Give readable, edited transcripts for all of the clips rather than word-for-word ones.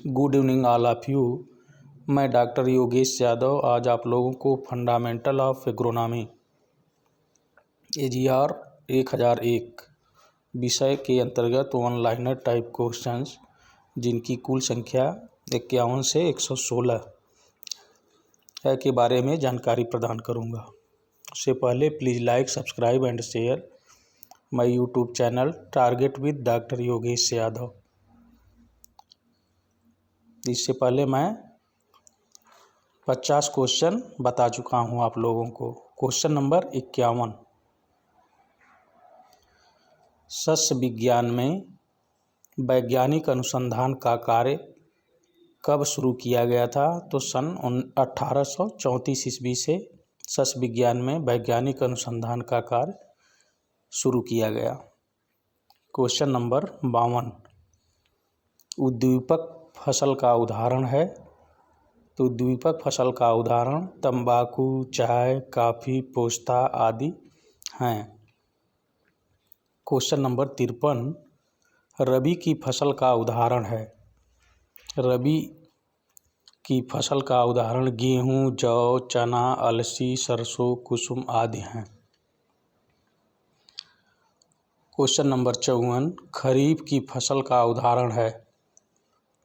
Good evening all of you. मैं doctor Yogesh Yadav आज आप लोगों को फंडामेंटल ऑफ एग्रोनॉमी AGR 1001 विषय के अंतर्गत वन लाइनर टाइप क्वेश्चंस जिनकी कुल संख्या 51 से 116 है के बारे में जानकारी प्रदान करूंगा। उससे पहले please like, subscribe and share my YouTube channel target with doctor Yogesh Yadav. इससे पहले मैं 50 क्वेश्चन बता चुका हूं आप लोगों को। क्वेश्चन नंबर 51, सस्य विज्ञान में वैज्ञानिक अनुसंधान का कार्य कब शुरू किया गया था? तो सन 1834 ईस्वी से सस्य विज्ञान में वैज्ञानिक अनुसंधान का कार्य शुरू किया गया। क्वेश्चन नंबर 52, उद्दीपक फसल का उदाहरण है? तो उद्दीपक फसल का उदाहरण तंबाकू, चाय, कॉफ़ी, पोस्ता आदि हैं। क्वेश्चन नंबर 53, रबी की फसल का उदाहरण है? रबी की फसल का उदाहरण गेहूँ, जौ, चना, अलसी, सरसों, कुसुम आदि हैं। क्वेश्चन नंबर 54, खरीफ की फसल का उदाहरण है?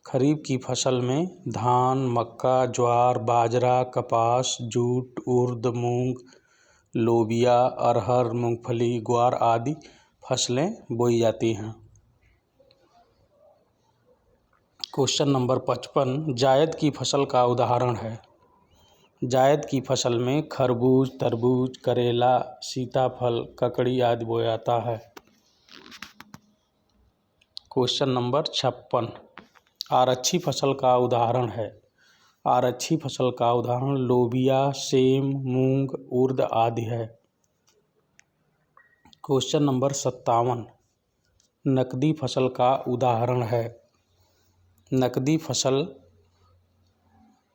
खरीफ की फसल में धान, मक्का, ज्वार, बाजरा, कपास, जूट, उर्द, मूंग, लोबिया, अरहर, मूंगफली, ग्वार आदि फसलें बोई जाती हैं। क्वेश्चन नंबर 55, जायद की फसल का उदाहरण है? जायद की फसल में खरबूज, तरबूज, करेला, सीताफल, ककड़ी आदि बोया जाता है। क्वेश्चन नंबर 56, आरक्षी फसल का उदाहरण है? आरक्षी फसल का उदाहरण लोबिया, सेम, मूंग, उर्द आदि है। क्वेश्चन नंबर 57, नकदी फसल का उदाहरण है? नकदी फसल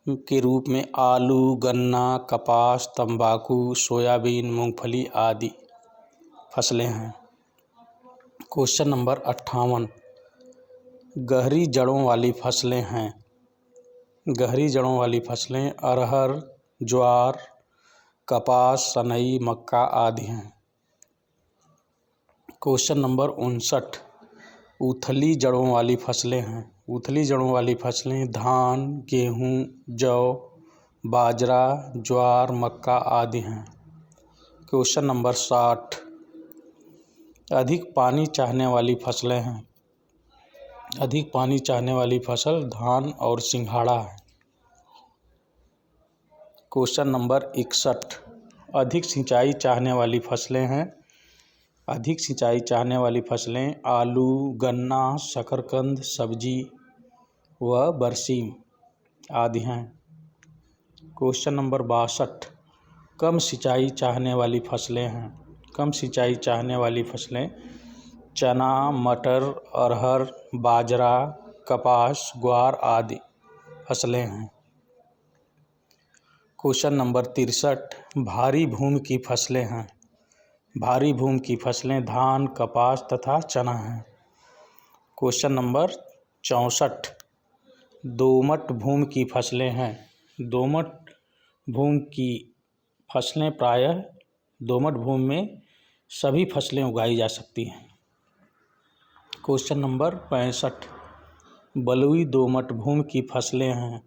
के रूप में आलू, गन्ना, कपास, तंबाकू, सोयाबीन, मूंगफली आदि फसलें हैं। क्वेश्चन नंबर 58, गहरी जड़ों वाली फसलें हैं? गहरी जड़ों वाली फसलें अरहर, ज्वार, कपास, सनई, मक्का आदि हैं। क्वेश्चन नंबर 59, उथली जड़ों वाली फसलें हैं? उथली जड़ों वाली फसलें धान, गेहूँ, जौ, बाजरा, ज्वार, मक्का आदि हैं। क्वेश्चन नंबर 60, अधिक पानी चाहने वाली फसलें हैं? अधिक पानी चाहने वाली फसल धान और सिंघाड़ा है। क्वेश्चन नंबर 61, अधिक सिंचाई चाहने वाली फसलें हैं? अधिक सिंचाई चाहने वाली फसलें आलू, गन्ना, शकरकंद, सब्जी व बरसीम आदि हैं। क्वेश्चन नंबर 62, कम सिंचाई चाहने वाली फसलें हैं? कम सिंचाई चाहने वाली फसलें चना, मटर, अरहर, बाजरा, कपास, ग्वार आदि फसलें हैं। क्वेश्चन नंबर 63, भारी भूमि की फसलें हैं? भारी भूमि की फसलें धान, कपास तथा चना हैं। क्वेश्चन नंबर 64, दोमट भूमि की फसलें हैं? दोमट भूमि की फसलें प्रायः दोमट भूमि में सभी फसलें उगाई जा सकती हैं। क्वेश्चन नंबर 65, बलुई दोमट भूमि की फसलें हैं?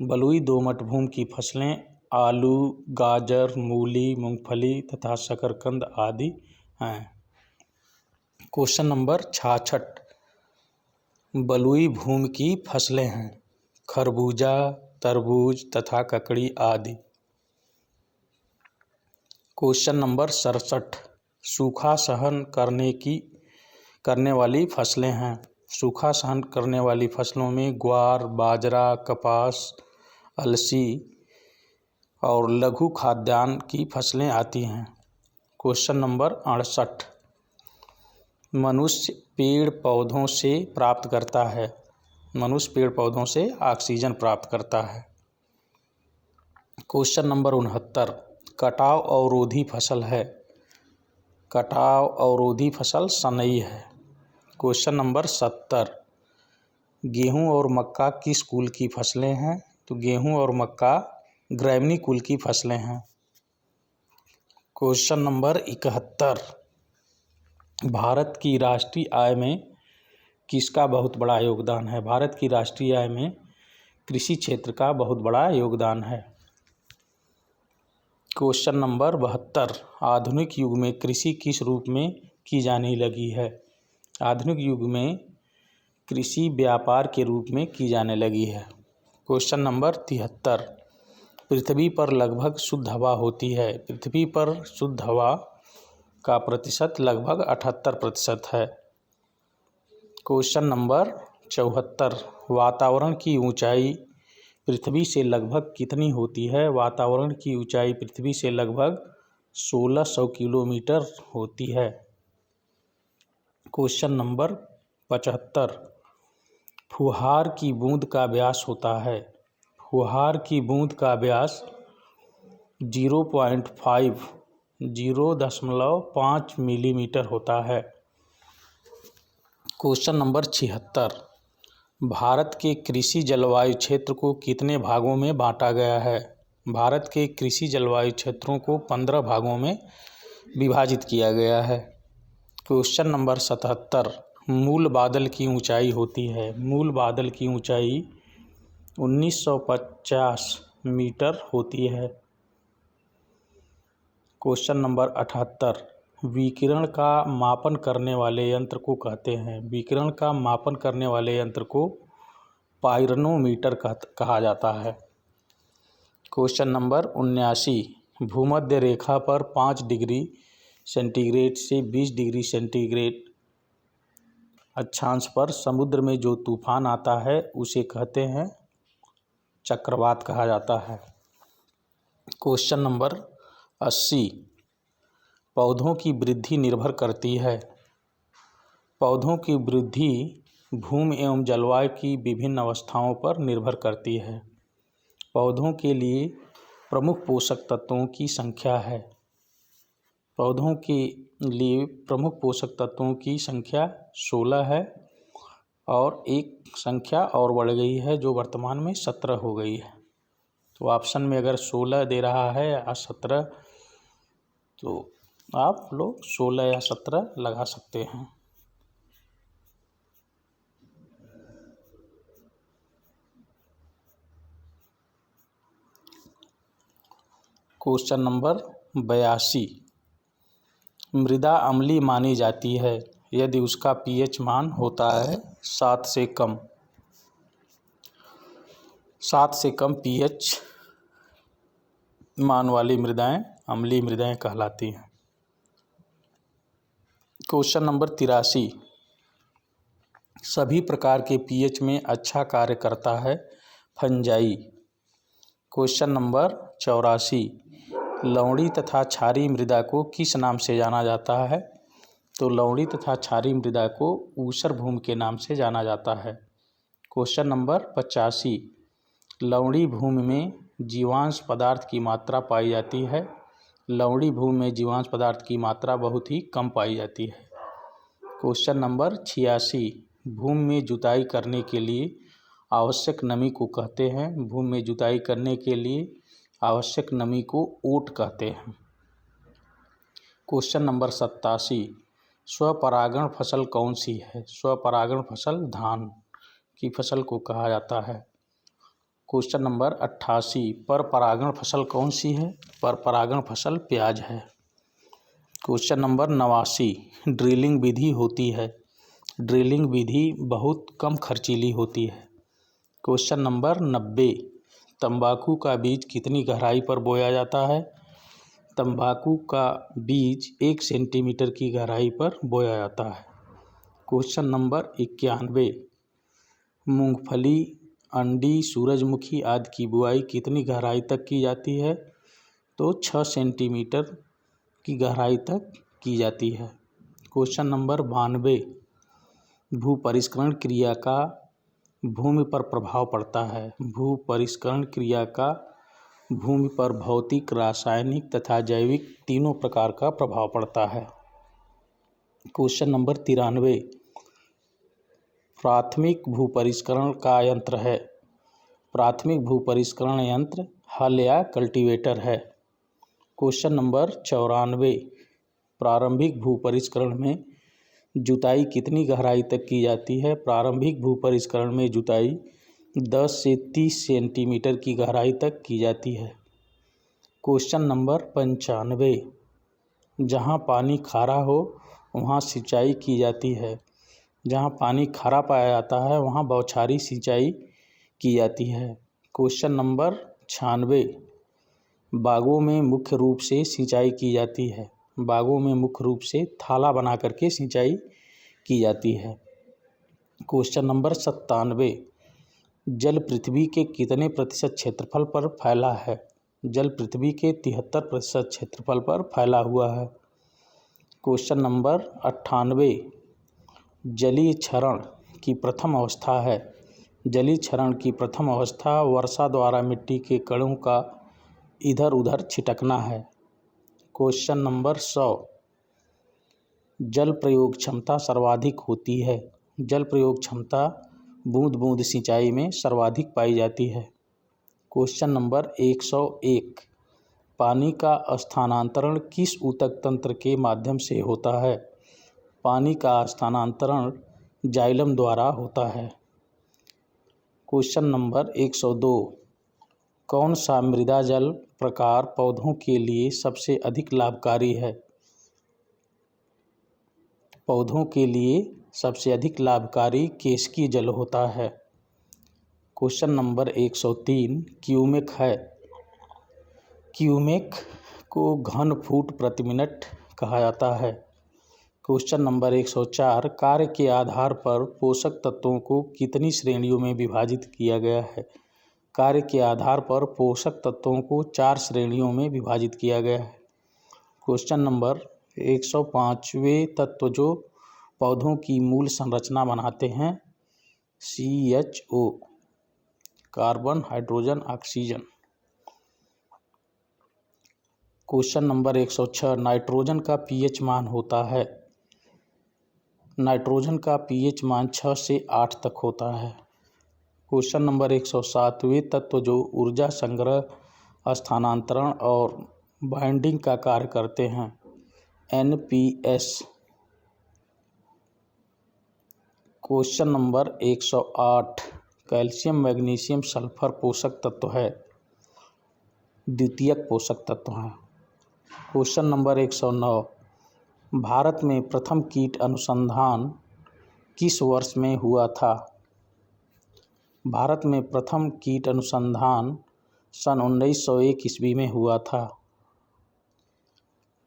बलुई दोमट भूमि की फसलें आलू, गाजर, मूली, मूंगफली तथा शकरकंद आदि हैं। क्वेश्चन नंबर 66, बलुई भूमि की फसलें हैं? खरबूजा, तरबूज तथा ककड़ी आदि। क्वेश्चन नंबर 67, सूखा सहन करने वाली फसलें हैं? सूखा सहन करने वाली फसलों में ग्वार, बाजरा, कपास, अलसी और लघु खाद्यान्न की फसलें आती हैं। क्वेश्चन नंबर 68, मनुष्य पेड़ पौधों से प्राप्त करता है? मनुष्य पेड़ पौधों से ऑक्सीजन प्राप्त करता है। क्वेश्चन नंबर 69, कटाव अवरोधी फसल है? कटाव अवरोधी फसल सनई है। क्वेश्चन नंबर 70, गेहूँ और मक्का किस कुल की फसलें हैं? तो गेहूँ और मक्का ग्रैमीनी कुल की फसलें हैं। क्वेश्चन नंबर 71, भारत की राष्ट्रीय आय में किसका बहुत बड़ा योगदान है? भारत की राष्ट्रीय आय में कृषि क्षेत्र का बहुत बड़ा योगदान है। क्वेश्चन नंबर 72, आधुनिक युग में कृषि किस रूप में की जाने लगी है? आधुनिक युग में कृषि व्यापार के रूप में की जाने लगी है। क्वेश्चन नंबर 73, पृथ्वी पर लगभग शुद्ध हवा होती है। पृथ्वी पर शुद्ध हवा का प्रतिशत लगभग 78% है। क्वेश्चन नंबर 74, वातावरण की ऊंचाई पृथ्वी से लगभग कितनी होती है? वातावरण की ऊंचाई पृथ्वी से लगभग 1600 किलोमीटर होती है। क्वेश्चन नंबर 75, फुहार की बूंद का व्यास होता है। फुहार की बूंद का व्यास 0.5 मिलीमीटर होता है। क्वेश्चन नंबर 76, भारत के कृषि जलवायु क्षेत्र को कितने भागों में बांटा गया है? भारत के कृषि जलवायु क्षेत्रों को 15 भागों में विभाजित किया गया है। क्वेश्चन नंबर 77, मूल बादल की ऊंचाई होती है। मूल बादल की ऊंचाई 1950 मीटर होती है। क्वेश्चन नंबर 78, विकिरण का मापन करने वाले यंत्र को कहते हैं। विकिरण का मापन करने वाले यंत्र को पाइरोनोमीटर कहा जाता है। क्वेश्चन नंबर 79, भूमध्य रेखा पर 5 डिग्री सेंटीग्रेड से 20 डिग्री सेंटीग्रेड अक्षांश पर समुद्र में जो तूफान आता है उसे कहते हैं चक्रवात कहा जाता है। क्वेश्चन नंबर 80, पौधों की वृद्धि निर्भर करती है। पौधों की वृद्धि भूमि एवं जलवायु की विभिन्न अवस्थाओं पर निर्भर करती है। पौधों के लिए प्रमुख पोषक तत्वों की संख्या है। पौधों के लिए प्रमुख पोषक तत्वों की संख्या 16 है और एक संख्या और बढ़ गई है जो वर्तमान में 17 हो गई है। तो ऑप्शन में अगर 16 दे रहा है या 17 तो आप लोग 16 या 17 लगा सकते हैं। क्वेश्चन नंबर 82, मृदा अम्लीय मानी जाती है यदि उसका पीएच मान होता है 7 से कम। 7 से कम पीएच मान वाली मृदाएं अम्लीय मृदाएं कहलाती हैं। क्वेश्चन नंबर 83, सभी प्रकार के पीएच में अच्छा कार्य करता है फंजाई। क्वेश्चन नंबर 84, लवणी तथा क्षारीय मृदा को किस नाम से जाना जाता है? तो लवणी तथा क्षारीय मृदा को ऊसर भूमि के नाम से जाना जाता है। क्वेश्चन नंबर 85, लवणी भूमि में जीवांश पदार्थ की मात्रा पाई जाती है। लवणी भूमि में जीवांश पदार्थ की मात्रा बहुत ही कम पाई जाती है। क्वेश्चन नंबर 86, भूमि में जुताई करने के लिए आवश्यक नमी को कहते हैं। भूमि में जुताई करने के लिए आवश्यक नमी को ओट कहते हैं। क्वेश्चन नंबर 87, स्वपरागण फसल कौन सी है? स्वपरागण फसल धान की फसल को कहा जाता है। क्वेश्चन नंबर 88, पर परागण फसल कौन सी है? पर परागण फसल प्याज है। क्वेश्चन नंबर 89, ड्रिलिंग विधि होती है। ड्रिलिंग विधि बहुत कम खर्चीली होती है। क्वेश्चन नंबर 90, तंबाकू का बीज कितनी गहराई पर बोया जाता है? तंबाकू का बीज 1 सेंटीमीटर की गहराई पर बोया जाता है। क्वेश्चन नंबर 91, मूंगफली, अंडी, सूरजमुखी आदि की बुआई कितनी गहराई तक की जाती है? तो 6 सेंटीमीटर की गहराई तक की जाती है। क्वेश्चन नंबर 92, भूपरिष्करण क्रिया का भूमि पर प्रभाव पड़ता है। भूपरिष्करण क्रिया का भूमि पर भौतिक, रासायनिक तथा जैविक तीनों प्रकार का प्रभाव पड़ता है। क्वेश्चन नंबर 93, प्राथमिक भूपरिष्करण का यंत्र है? प्राथमिक भूपरिष्करण यंत्र हल या कल्टीवेटर है। क्वेश्चन नंबर 94, प्रारंभिक भूपरिष्करण में जुताई कितनी गहराई तक की जाती है? प्रारंभिक भूपरिष्करण में जुताई 10 से 30 सेंटीमीटर की गहराई तक की जाती है। क्वेश्चन नंबर 95, जहाँ पानी खारा हो वहाँ सिंचाई की जाती है। जहाँ पानी खारा पाया जाता है वहाँ बौछारी सिंचाई की जाती है। क्वेश्चन नंबर 96, बागों में मुख्य रूप से सिंचाई की जाती है। बागों में मुख्य रूप से थाला बना करके सिंचाई की जाती है। क्वेश्चन नंबर 97, जल पृथ्वी के कितने प्रतिशत क्षेत्रफल पर फैला है? जल पृथ्वी के 73% क्षेत्रफल पर फैला हुआ है। क्वेश्चन नंबर 98, जलीय क्षरण की प्रथम अवस्था है। जलीय क्षरण की प्रथम अवस्था वर्षा द्वारा मिट्टी के कणों का इधर उधर छिटकना है। क्वेश्चन नंबर 100, जल प्रयोग क्षमता सर्वाधिक होती है। जल प्रयोग क्षमता बूंद बूंद सिंचाई में सर्वाधिक पाई जाती है। क्वेश्चन नंबर 101, पानी का स्थानांतरण किस ऊतक तंत्र के माध्यम से होता है? पानी का स्थानांतरण जाइलम द्वारा होता है। क्वेश्चन नंबर 102, कौन सा मृदा जल प्रकार पौधों के लिए सबसे अधिक लाभकारी है? पौधों के लिए सबसे अधिक लाभकारी केशकीय जल होता है। क्वेश्चन नंबर 103, क्यूमेक है। क्यूमेक को घन फुट प्रति मिनट कहा जाता है। क्वेश्चन नंबर 104, कार्य के आधार पर पोषक तत्वों को कितनी श्रेणियों में विभाजित किया गया है? कार्य के आधार पर पोषक तत्वों को 4 श्रेणियों में विभाजित किया गया है। क्वेश्चन नंबर 105, वे तत्व जो पौधों की मूल संरचना बनाते हैं? CHO, carbon, hydrogen, oxygen. Question number 106, nitrogen का pH मान होता है? नाइट्रोजन का pH मान 6 से 8 तक होता है। क्वेश्चन नंबर 107, वे तत्व जो ऊर्जा संग्रह, स्थानांतरण और बाइंडिंग का कार्य करते हैं? NPS। Question number 108, calcium magnesium sulphur पोषक तत्व है? द्वितीयक पोषक तत्व हैं। क्वेश्चन नंबर 109, भारत में प्रथम कीट अनुसंधान किस वर्ष में हुआ था? भारत में प्रथम कीट अनुसंधान सन 1901 ईस्वी में हुआ था।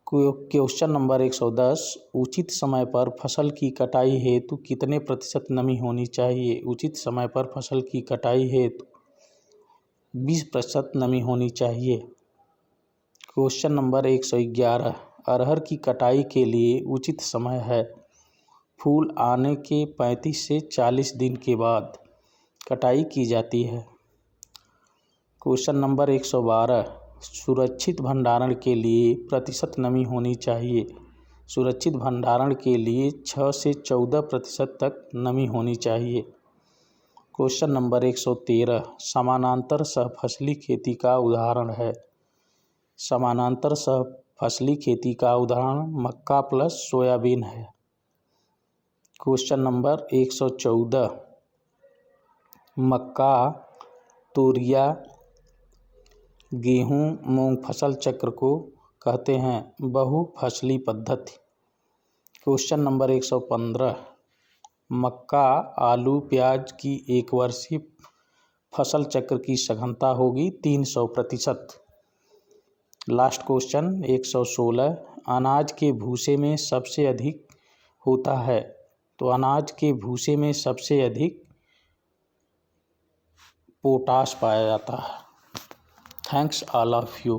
क्वेश्चन नंबर 110, उचित समय पर फसल की कटाई हेतु कितने प्रतिशत नमी होनी चाहिए? उचित समय पर फसल की कटाई हेतु 20% नमी होनी चाहिए। क्वेश्चन नंबर 111, अरहर की कटाई के लिए उचित समय है? फूल आने के 35 से 40 दिन के बाद कटाई की जाती है। क्वेश्चन नंबर 112, सुरक्षित भंडारण के लिए प्रतिशत नमी होनी चाहिए? सुरक्षित भंडारण के लिए 6 से 14% तक नमी होनी चाहिए। क्वेश्चन नंबर 113, समानांतर सहफसली खेती का उदाहरण है? समानांतर सहफसली खेती का उदाहरण मक्का प्लस सोयाबीन है। क्वेश्चन नंबर 114, मक्का, तोरिया, गेहूँ, मूंग फसल चक्र को कहते हैं बहुफसली पद्धति। क्वेश्चन नंबर 115, मक्का, आलू, प्याज की एक वर्षीय फसल चक्र की सघनता होगी 300%। लास्ट क्वेश्चन 116, अनाज के भूसे में सबसे अधिक होता है? तो अनाज के भूसे में सबसे अधिक पोटाश पाया जाता है। Thanks all of you.